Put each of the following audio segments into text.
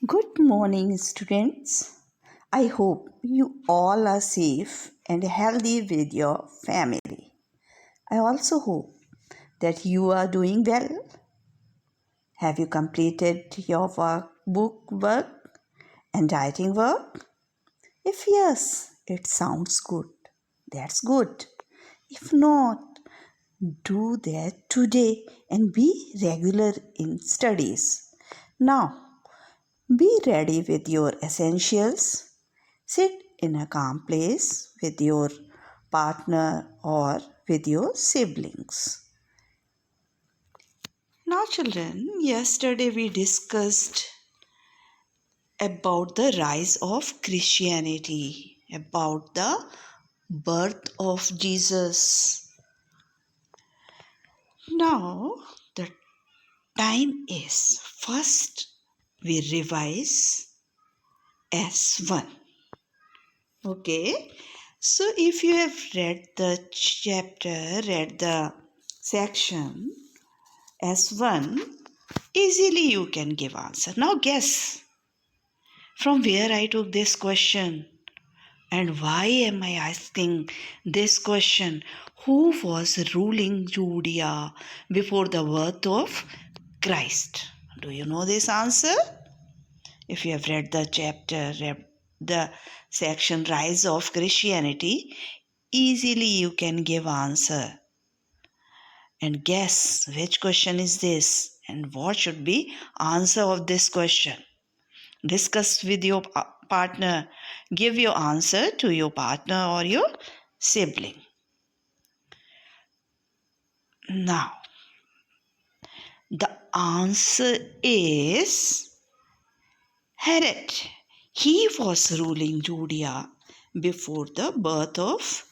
Good morning, students. I hope you all are safe and healthy with your family. I also hope that you are doing well. Have you completed your book work and writing work? If yes, it sounds good. That's good. If not, do that today and be regular in studies. Now, be ready with your essentials. Sit in a calm place with your partner or with your siblings. Now, children, yesterday we discussed about the rise of Christianity, about the birth of Jesus. Now, the time is first we revise S1. Okay, so if you have read the chapter, read the section S1, easily you can give answer. Now guess from where I took this question and why am I asking this question? Who was ruling Judea before the birth of Christ? Do you know this answer? If you have read the chapter, read the section Rise of Christianity, easily you can give answer and guess which question is this and what should be answer of this question. Discuss with your partner. Give your answer to your partner or your sibling. Now, the answer is Herod. He was ruling Judea before the birth of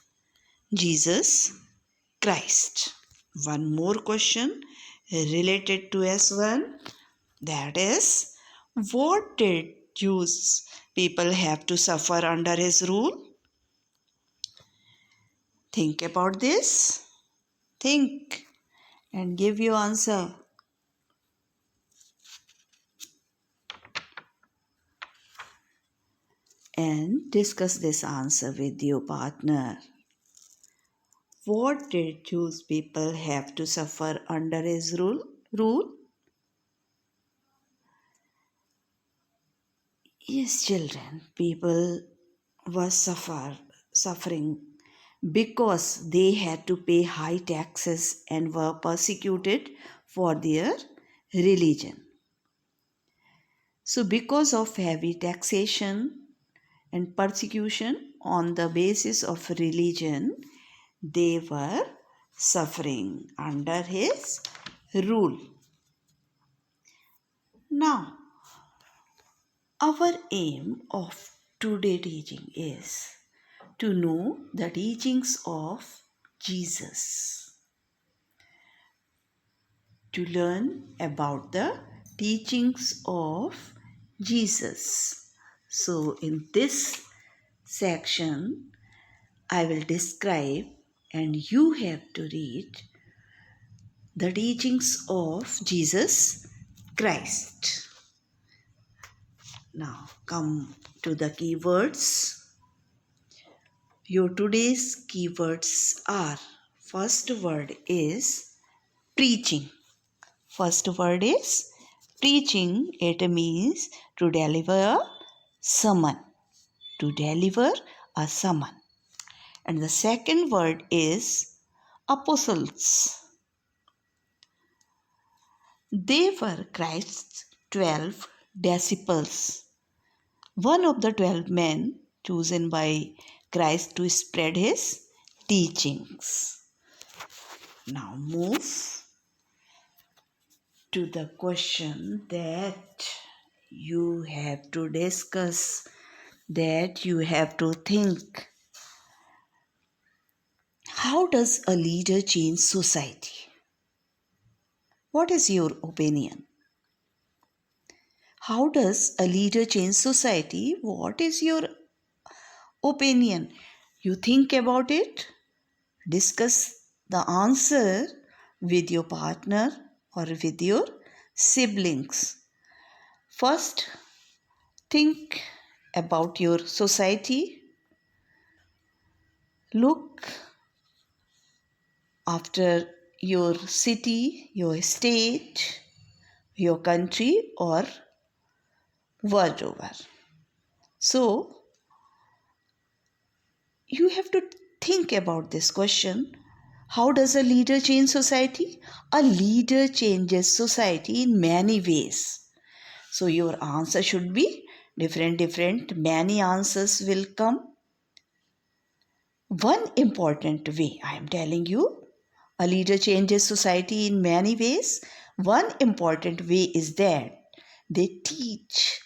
Jesus Christ. One more question related to S1, that is, what did Jews people have to suffer under his rule? Think about this. Think and give your answer. And discuss this answer with your partner. What did Jews people have to suffer under his rule? Yes, children, people were suffering because they had to pay high taxes and were persecuted for their religion. So, because of heavy taxation and persecution on the basis of religion, they were suffering under his rule. Now, our aim of today's teaching is to know the teachings of Jesus, to learn about the teachings of Jesus. So, in this section, I will describe and you have to read the teachings of Jesus Christ. Now, come to the keywords. Your today's keywords are, first word is preaching. First word is preaching. It means to deliver a sermon. To deliver a sermon. And the second word is apostles. They were Christ's 12 disciples. One of the 12 men chosen by Christ to spread his teachings. Now move to the question that you have to discuss, that you have to think. How does a leader change society? What is your opinion? How does a leader change society? What is your opinion? You think about it, discuss the answer with your partner or with your siblings. First, think about your society. Look after your city, your state, your country, or world over. So, you have to think about this question. How does a leader change society? A leader changes society in many ways. So your answer should be different. Many answers will come. One important way, I am telling you, a leader changes society in many ways. One important way is that they teach,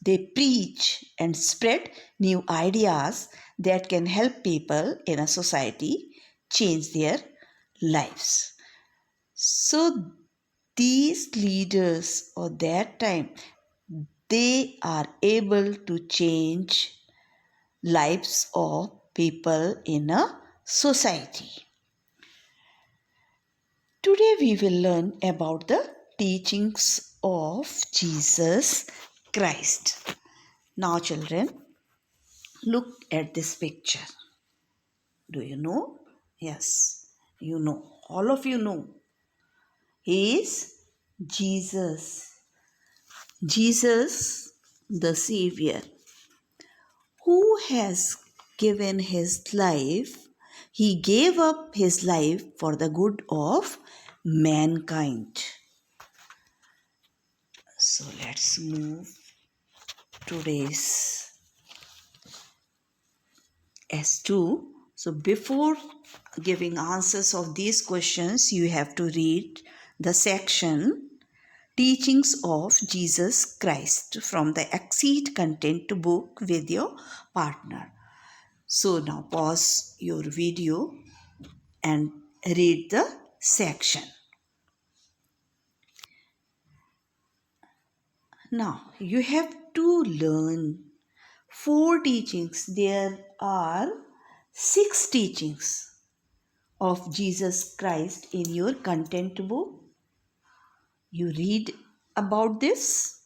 they preach and spread new ideas that can help people in a society change their lives. So these leaders of that time, they are able to change lives of people in a society. Today we will learn about the teachings of Jesus Christ. Now children, look at this picture. Do you know? Yes, you know. All of you know. He is Jesus. Jesus, the Savior, who has given his life. He gave up his life for the good of mankind. So let's move today's S2. So before giving answers of these questions, you have to read the section Teachings of Jesus Christ from the Exceed Content book with your partner. So now pause your video and read the section. Now you have to learn 4 teachings. There are 6 teachings of Jesus Christ in your content book. You read about this.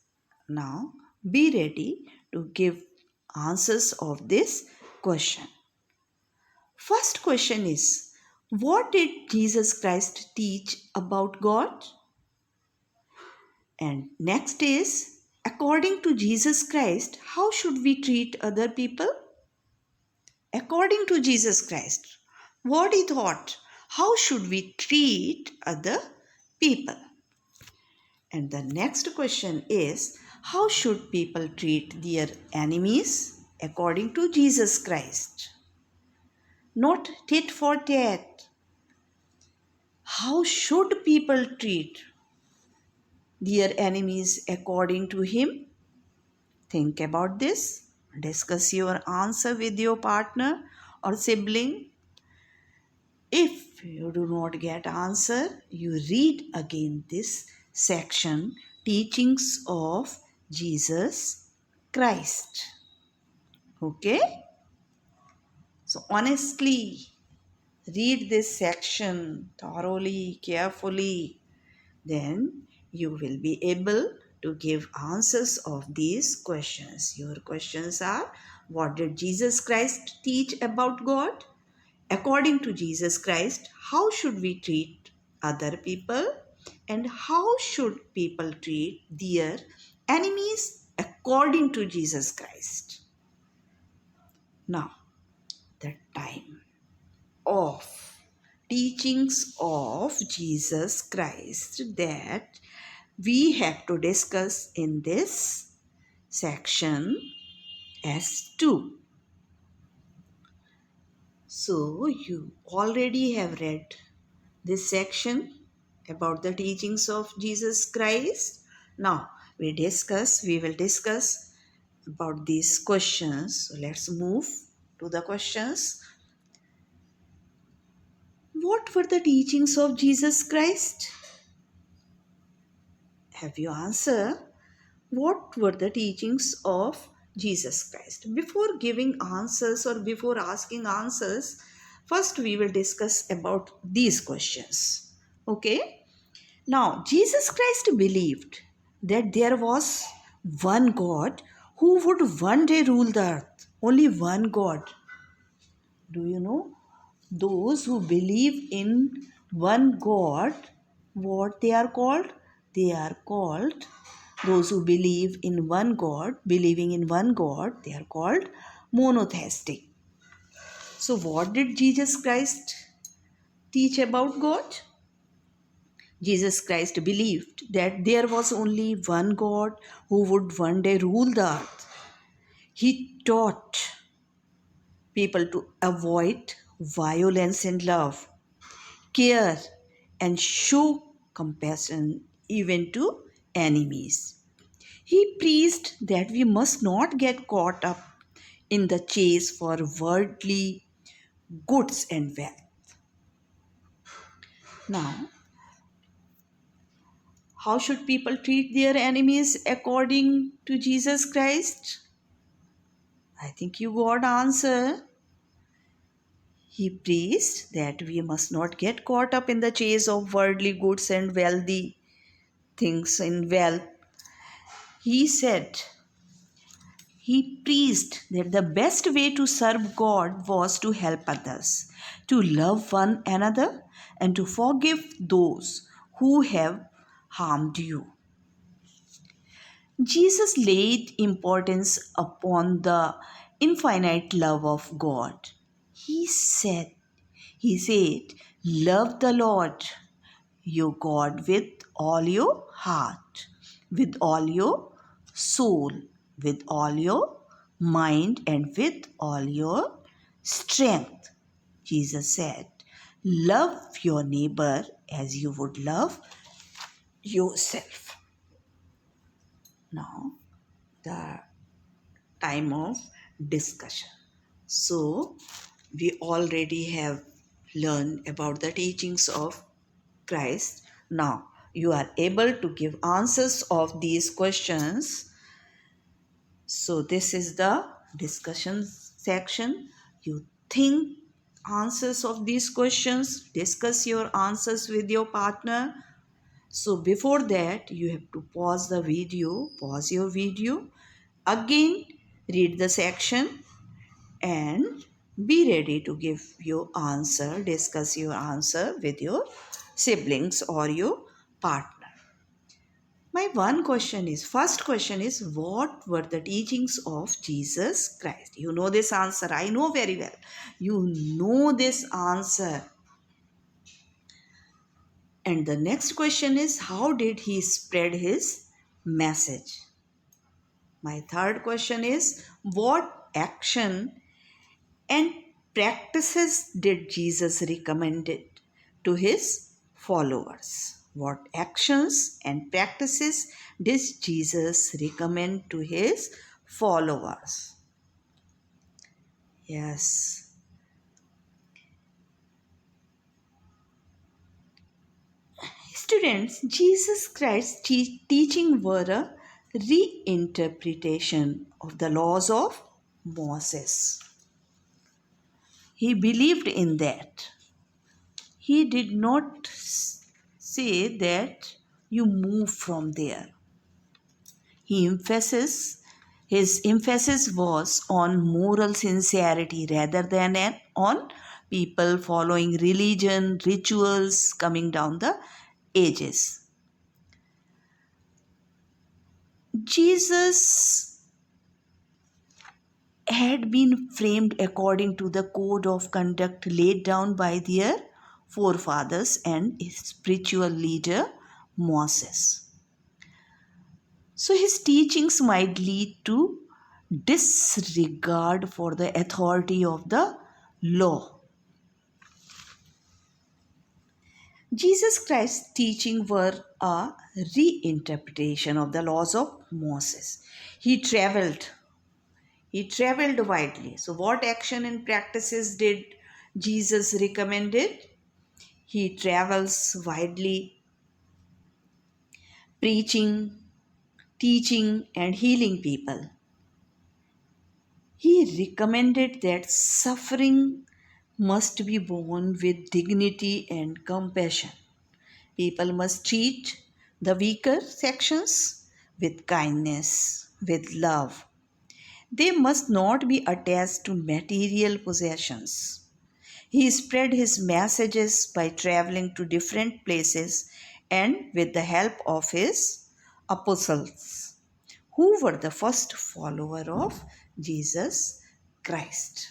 Now be ready to give answers of this question. First question is, what did Jesus Christ teach about God? And next is, according to Jesus Christ, how should we treat other people? According to Jesus Christ, what he taught, how should we treat other people? And the next question is, how should people treat their enemies according to Jesus Christ? Not tit for tat. How should people treat their enemies according to him? Think about this. Discuss your answer with your partner or sibling. If you do not get answer, you read again this section, Teachings of Jesus Christ. Okay? So honestly, read this section thoroughly, carefully. Then you will be able to give answers of these questions. Your questions are, what did Jesus Christ teach about God? According to Jesus Christ, how should we treat other people? And how should people treat their enemies according to Jesus Christ? Now, the time of teachings of Jesus Christ that we have to discuss in this section S2. So you already have read this section about the teachings of Jesus Christ. Now we will discuss about these questions. So let's move to the questions. What were the teachings of Jesus Christ? Have you answered? What were the teachings of Jesus Christ? Before giving answers or before asking answers, first we will discuss about these questions. Okay? Now, Jesus Christ believed that there was one God who would one day rule the earth. Only one God. Do you know? Those who believe in one God, what they are called? They are called, those who believe in one God, believing in one God, they are called monotheistic. So, what did Jesus Christ teach about God? Jesus Christ believed that there was only one God who would one day rule the earth. He taught people to avoid violence and love, care, and show compassion even to enemies. He preached that we must not get caught up in the chase for worldly goods and wealth. Now, how should people treat their enemies according to Jesus Christ? I think you got answer. He preached that we must not get caught up in the chase of worldly goods and wealthy things in wealth. He said, he preached that the best way to serve God was to help others, to love one another, and to forgive those who have harmed you. Jesus laid importance upon the infinite love of God. He said, love the Lord your God with all your heart, with all your soul, with all your mind, and with all your strength. Jesus said, love your neighbor as you would love yourself. Now, the time of discussion. So, we already have learned about the teachings of Christ. Now, you are able to give answers of these questions. So, this is the discussion section. You think answers of these questions, discuss your answers with your partner. So, before that, you have to pause your video, again read the section, and be ready to give your answer, discuss your answer with your siblings or your partner. My first question is, what were the teachings of Jesus Christ? You know this answer. I know very well. You know this answer. And the next question is, how did he spread his message? My third question is, what action and practices did Jesus recommend it to his followers? What actions and practices did Jesus recommend to his followers? Yes. Students, Jesus Christ's teaching were a reinterpretation of the laws of Moses. He believed in that. He did not say that you move from there. His emphasis was on moral sincerity rather than on people following religion, rituals coming down the ages. Jesus had been framed according to the code of conduct laid down by their forefathers and his spiritual leader Moses. So his teachings might lead to disregard for the authority of the law. Jesus Christ's teaching were a reinterpretation of the laws of Moses. He traveled widely. So what action and practices did Jesus recommended? He travels widely, preaching, teaching, and healing people. He recommended that suffering must be borne with dignity and compassion. People must treat the weaker sections with kindness, with love. They must not be attached to material possessions. He spread his messages by traveling to different places and with the help of his apostles, who were the first follower of Jesus Christ.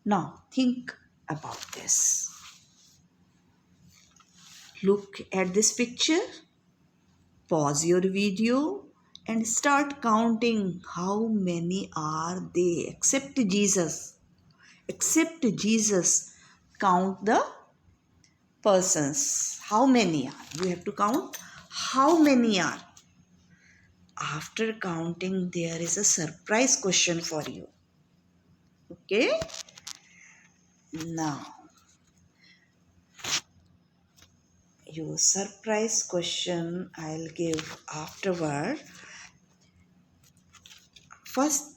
Now think about this. Look at this picture, pause your video and start counting how many are they except Jesus. Except Jesus, count the persons. How many are? You have to count how many are. After counting, there is a surprise question for you. Okay? Now, your surprise question I'll give afterward. First,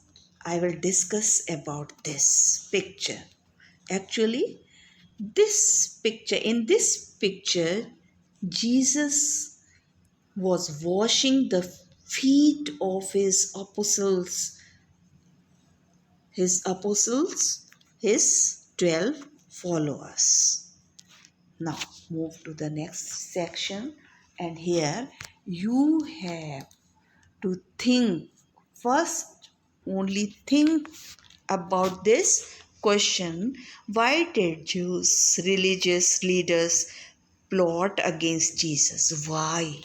I will discuss about this picture. Actually, in this picture, Jesus was washing the feet of his apostles, his 12 followers. Now move to the next section, and here you have to think first, only think about this question. Why did Jews, religious leaders, plot against Jesus? Why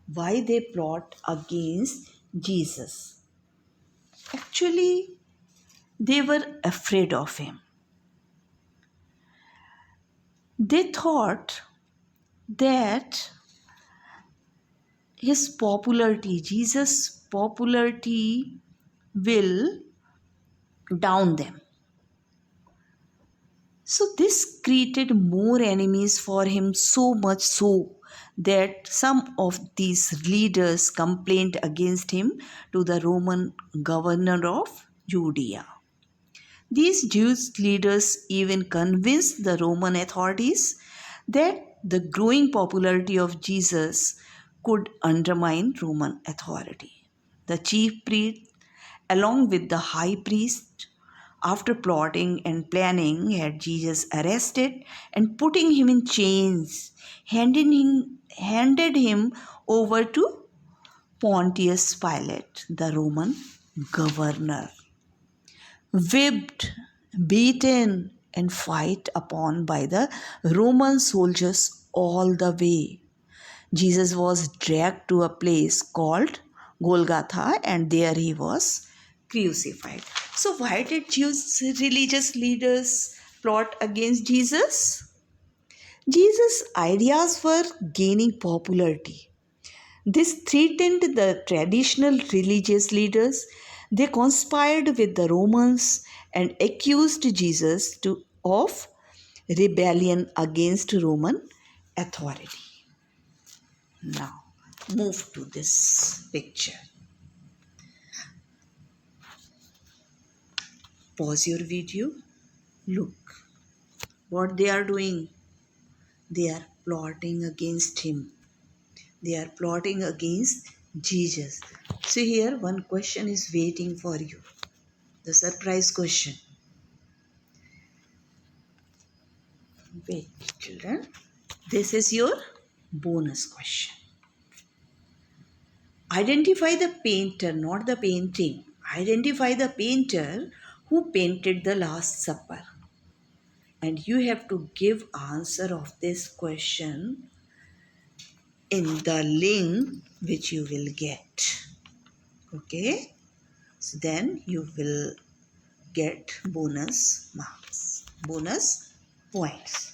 they plot against Jesus? Actually, they were afraid of him. They thought that Jesus' popularity will down them. So this created more enemies for him, so much so that some of these leaders complained against him to the Roman governor of Judea. These Jewish leaders even convinced the Roman authorities that the growing popularity of Jesus could undermine Roman authority. The chief priest, along with the high priest, after plotting and planning, had Jesus arrested and putting him in chains, handed him over to Pontius Pilate, the Roman governor. Whipped, beaten, and fight upon by the Roman soldiers all the way. Jesus was dragged to a place called Golgotha, and there he was crucified. So, why did Jews religious leaders plot against Jesus? Jesus' ideas were gaining popularity. This threatened the traditional religious leaders. They conspired with the Romans and accused Jesus of rebellion against Roman authority. Now, move to this picture. Pause your video. Look what they are doing. They are plotting against him. They are plotting against Jesus. So here one question is waiting for you. The surprise question. Wait, children. This is your bonus question. Identify the painter, not the painting. Identify the painter who painted the Last Supper. And you have to give answer of this question in the link which you will get. Okay? So then you will get bonus marks, bonus points.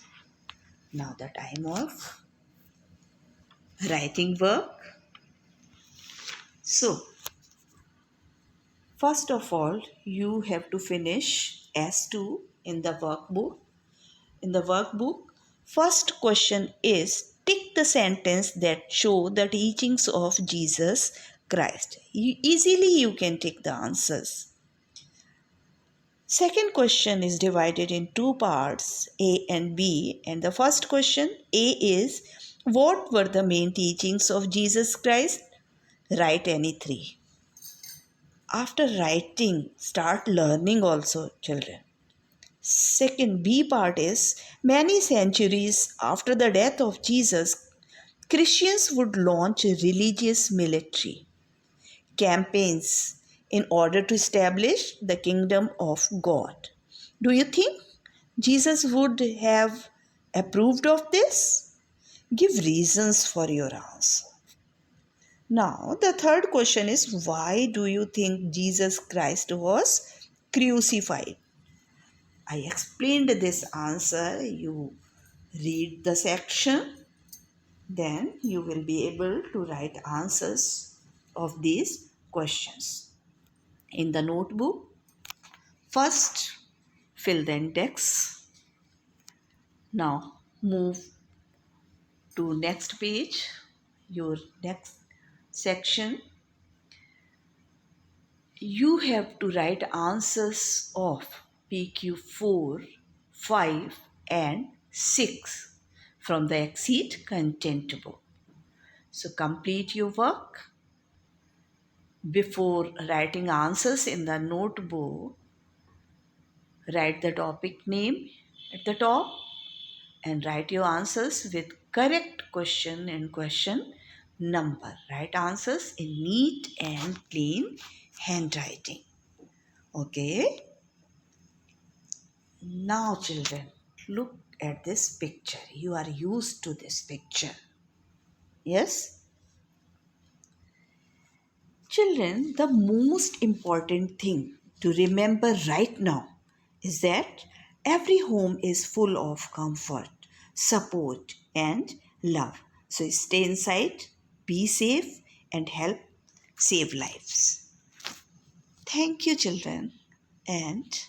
Now the time of writing work. So, first of all, you have to finish S2 in the workbook. In the workbook, first question is tick the sentence that show the teachings of Jesus Christ. Easily you can tick the answers. Second question is divided in two parts, A and B. And the first question, A, is what were the main teachings of Jesus Christ? Write any three. after writing, start learning also, children. Second, B part is many centuries after the death of Jesus, Christians would launch religious military campaigns in order to establish the kingdom of God. Do you think Jesus would have approved of this? Give reasons for your answer. Now, the third question is why do you think Jesus Christ was crucified? I explained this answer. You read the section, then you will be able to write answers of these questions in the notebook. First, fill the index. Now, move to next page, your next section. You have to write answers of PQ4, 5 and 6 from the Exceed content book. So complete your work. Before writing answers in the notebook, write the topic name at the top and write your answers with correct question and question number. Write answers in neat and clean handwriting. Okay? Now, children, look at this picture. You are used to this picture. Yes? Children, the most important thing to remember right now is that every home is full of comfort, support, and love. So stay inside, be safe, and help save lives. Thank you, children, and